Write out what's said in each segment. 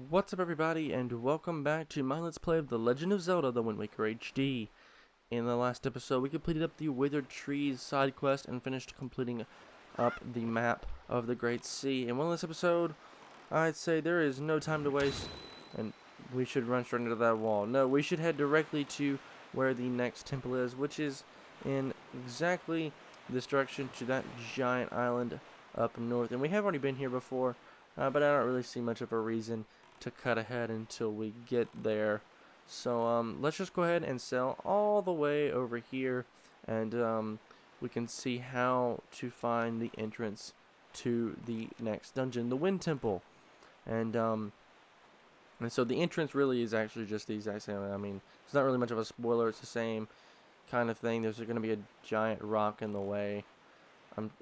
What's up everybody, and welcome back to my Let's Play of The Legend of Zelda, The Wind Waker HD. In the last episode, we completed up the Withered Trees side quest and finished completing up the map of the Great Sea. And in this episode, I'd say there is no time to waste, and we should run straight into that wall. No, we should head directly to where the next temple is, which is in exactly this direction to that giant island up north. And we have already been here before. But I don't really see much of a reason to cut ahead until we get there. So let's just go ahead and sail all the way over here, and we can see how to find the entrance to the next dungeon, the Wind Temple. And so the entrance really is actually just the exact same. I mean, it's not really much of a spoiler. It's the same kind of thing. There's going to be a giant rock in the way.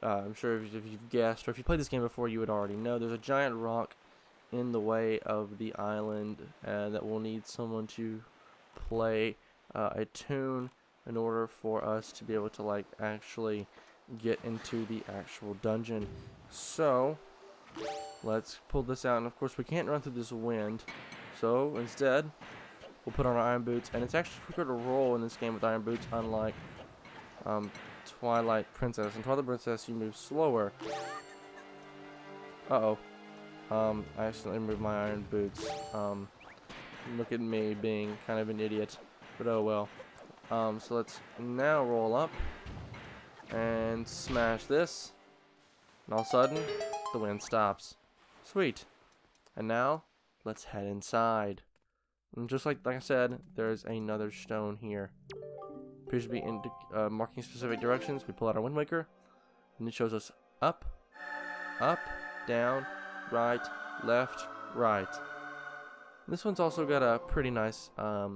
I'm sure if you've guessed, or if you played this game before, you would already know. There's a giant rock in the way of the island that will need someone to play a tune in order for us to be able to actually get into the actual dungeon. So let's pull this out, and of course we can't run through this wind, so instead we'll put on our iron boots. And it's actually quicker to roll in this game with iron boots, unlike Twilight Princess. In Twilight Princess, you move slower. I accidentally moved my iron boots. Look at me being kind of an idiot, but oh well. So let's now roll up and smash this, and all of a sudden, the wind stops. Sweet. And now, let's head inside. And just like I said, there's another stone here. Appears to be marking specific directions. We pull out our Wind Waker, and it shows us up, down, right, left, right. This one's also got a pretty nice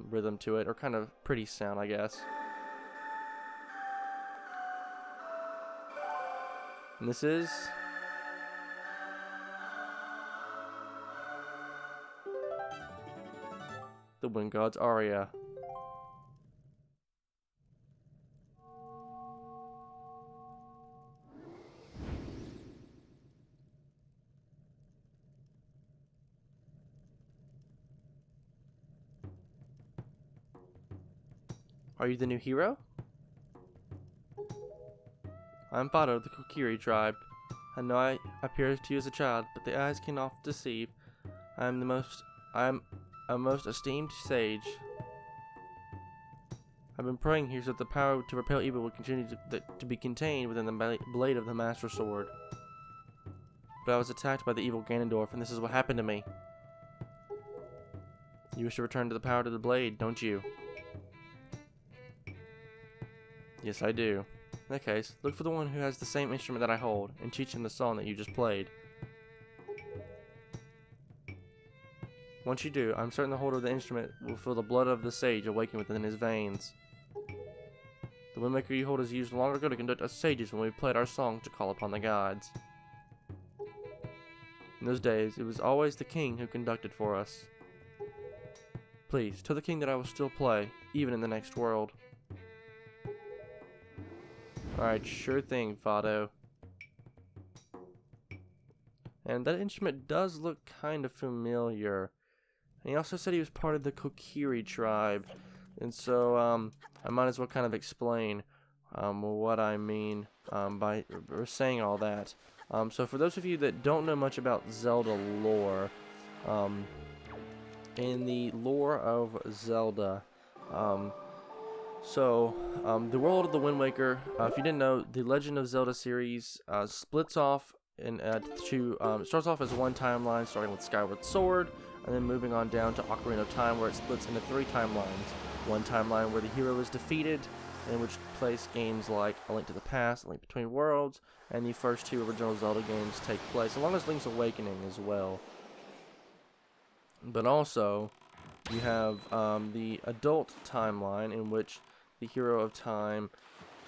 rhythm to it, or kind of pretty sound, I guess. And this is the Wind God's aria. Are you the new hero? I'm Fado of the Kokiri tribe. I know I appear to you as a child, but the eyes can oft deceive. I'm a most esteemed sage. I've been praying here so that the power to repel evil will continue to be contained within the blade of the Master Sword. But I was attacked by the evil Ganondorf, and this is what happened to me. You wish to return to the power to the blade, don't you? Yes, I do. In that case, look for the one who has the same instrument that I hold, and teach him the song that you just played. Once you do, I'm certain the holder of the instrument will feel the blood of the sage awaken within his veins. The Wind Waker you hold is used long ago to conduct us sages when we played our song to call upon the gods. In those days, it was always the king who conducted for us. Please, tell the king that I will still play, even in the next world. Alright, sure thing, Fado. And that instrument does look kind of familiar. And he also said he was part of the Kokiri tribe. And so, I might as well kind of explain what I mean by saying all that. So for those of you that don't know much about Zelda lore, in the lore of Zelda, the world of the Wind Waker, if you didn't know, the Legend of Zelda series splits off starts off as one timeline, starting with Skyward Sword, and then moving on down to Ocarina of Time, where it splits into three timelines. One timeline where the hero is defeated, in which place games like A Link to the Past, A Link Between Worlds, and the first two original Zelda games take place, along with Link's Awakening as well. But also, you have the adult timeline, in which the Hero of Time,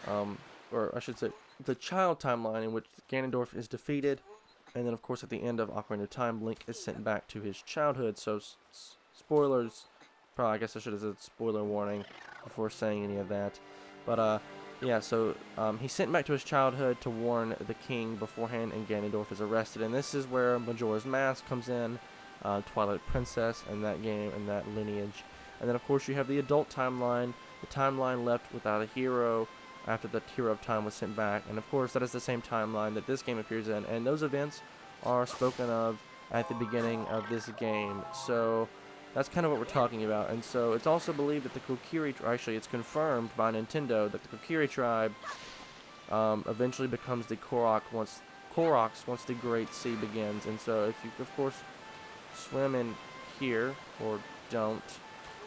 or I should say, the child timeline, in which Ganondorf is defeated, and then of course at the end of Ocarina of Time, Link is sent back to his childhood. So spoilers, probably I guess I should have said spoiler warning before saying any of that. But yeah, so he's sent back to his childhood to warn the king beforehand, and Ganondorf is arrested. And this is where Majora's Mask comes in, Twilight Princess and that game and that lineage. And then of course you have the adult timeline, the timeline left without a hero after the Hero of Time was sent back, and of course that is the same timeline that this game appears in, and those events are spoken of at the beginning of this game. So that's kind of what we're talking about. And so it's also believed that the Kokiri, actually it's confirmed by Nintendo that the Kokiri tribe eventually becomes the Koroks once the Great Sea begins. And so if you, of course, swim in here, or don't,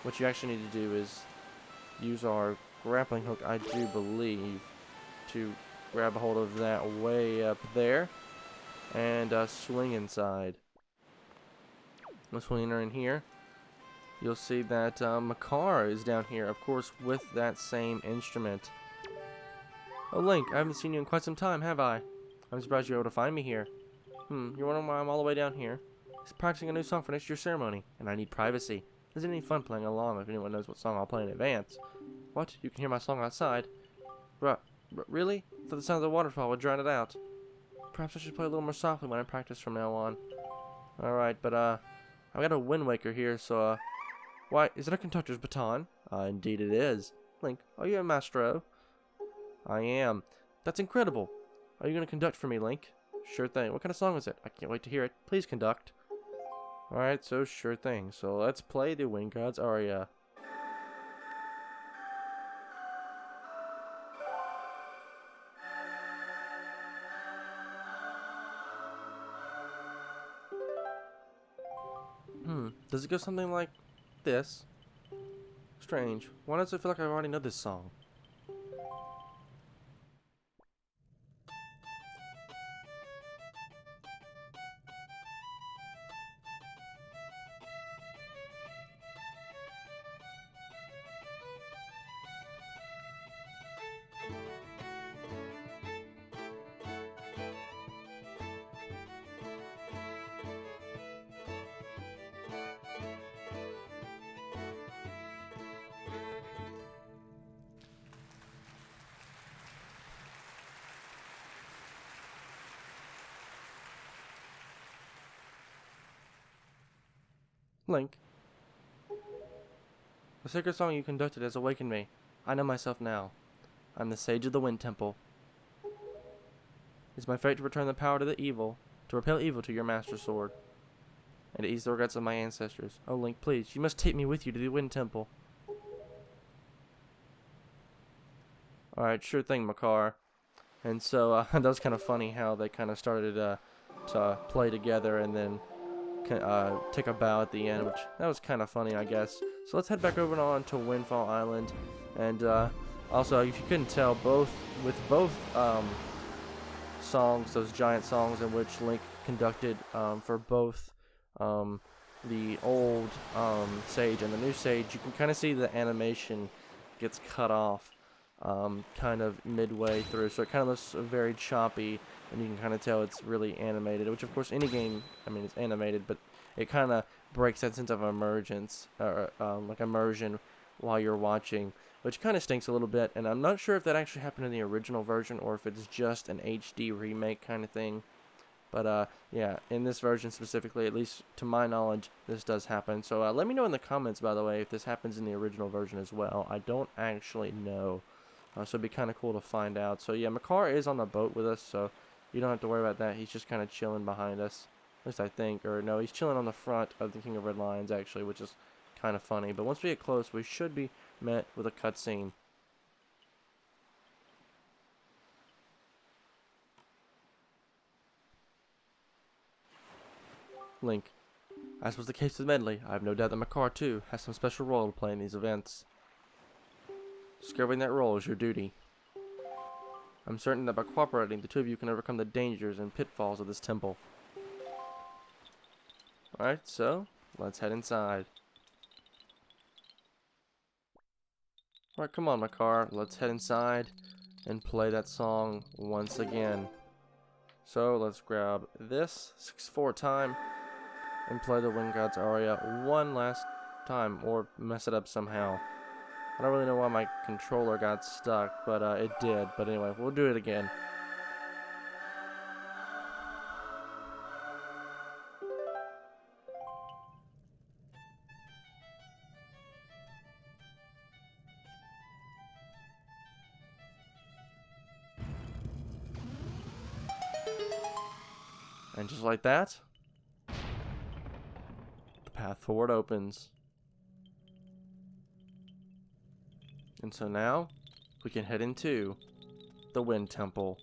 what you actually need to do is use our grappling hook, I do believe, to grab a hold of that way up there, and swing inside. Once we enter in here, you'll see that Makar is down here, of course, with that same instrument. Oh, Link, I haven't seen you in quite some time, have I? I'm surprised you were able to find me here. You're wondering why I'm all the way down here? He's practicing a new song for next year's ceremony, and I need privacy. Isn't any fun playing along if anyone knows what song I'll play in advance? What? You can hear my song outside? Really? I thought the sound of the waterfall would drown it out. Perhaps I should play a little more softly when I practice from now on. Alright, but I've got a Wind Waker here, so why, is it a conductor's baton? Indeed it is. Link, are you a maestro? I am. That's incredible. Are you going to conduct for me, Link? Sure thing. What kind of song is it? I can't wait to hear it. Please conduct. Alright, so sure thing. So let's play the Wind God's aria. Does it go something like this? Strange. Why does it feel like I already know this song? Link. The sacred song you conducted has awakened me. I know myself now. I'm the Sage of the Wind Temple. It's my fate to return the power to the evil, to repel evil to your master sword, and to ease the regrets of my ancestors. Oh, Link, please, you must take me with you to the Wind Temple. Alright, sure thing, Makar. And so, that was kind of funny how they kind of started to play together and then take a bow at the end, which that was kind of funny, I guess. So let's head back over on to Windfall Island, and also, if you couldn't tell, both songs, those giant songs in which Link conducted for both the old Sage and the new Sage, you can kind of see the animation gets cut off kind of midway through, so it kind of looks very choppy, and you can kind of tell it's really animated, which of course any game, I mean, it's animated, but it kind of breaks that sense of emergence, or like immersion while you're watching, which kind of stinks a little bit, and I'm not sure if that actually happened in the original version or if it's just an HD remake kind of thing. But yeah, in this version specifically, at least to my knowledge, this does happen. So let me know in the comments, by the way, if this happens in the original version as well. I don't actually know. So it'd be kind of cool to find out. So yeah, Makar is on the boat with us, so you don't have to worry about that. He's just kind of chilling behind us. At least I think. Or no, he's chilling on the front of the King of Red Lions, actually, which is kind of funny. But once we get close, we should be met with a cutscene. Link. As was the case with Medley, I have no doubt that Makar, too, has some special role to play in these events. Discovering that role is your duty. I'm certain that by cooperating, the two of you can overcome the dangers and pitfalls of this temple. Alright, so, let's head inside. Alright, come on, Makar, let's head inside and play that song once again. So, let's grab this 6/4 time and play the Wind God's aria one last time, or mess it up somehow. I don't really know why my controller got stuck, but it did. But anyway, we'll do it again. And just like that, the path forward opens. And so now, we can head into the Wind Temple.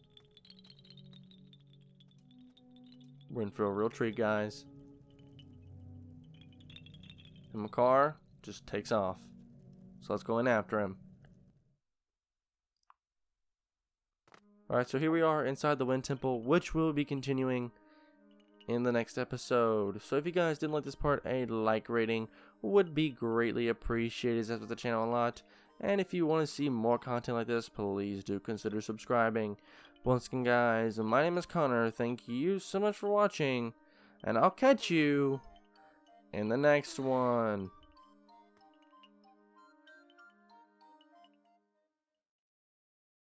We're in for a real treat, guys. And Makar just takes off. So let's go in after him. Alright, so here we are inside the Wind Temple, which we'll be continuing in the next episode. So if you guys did like this part, a like rating would be greatly appreciated. That helps the channel a lot. And if you want to see more content like this, please do consider subscribing. Once again, guys, my name is Connor. Thank you so much for watching, and I'll catch you in the next one.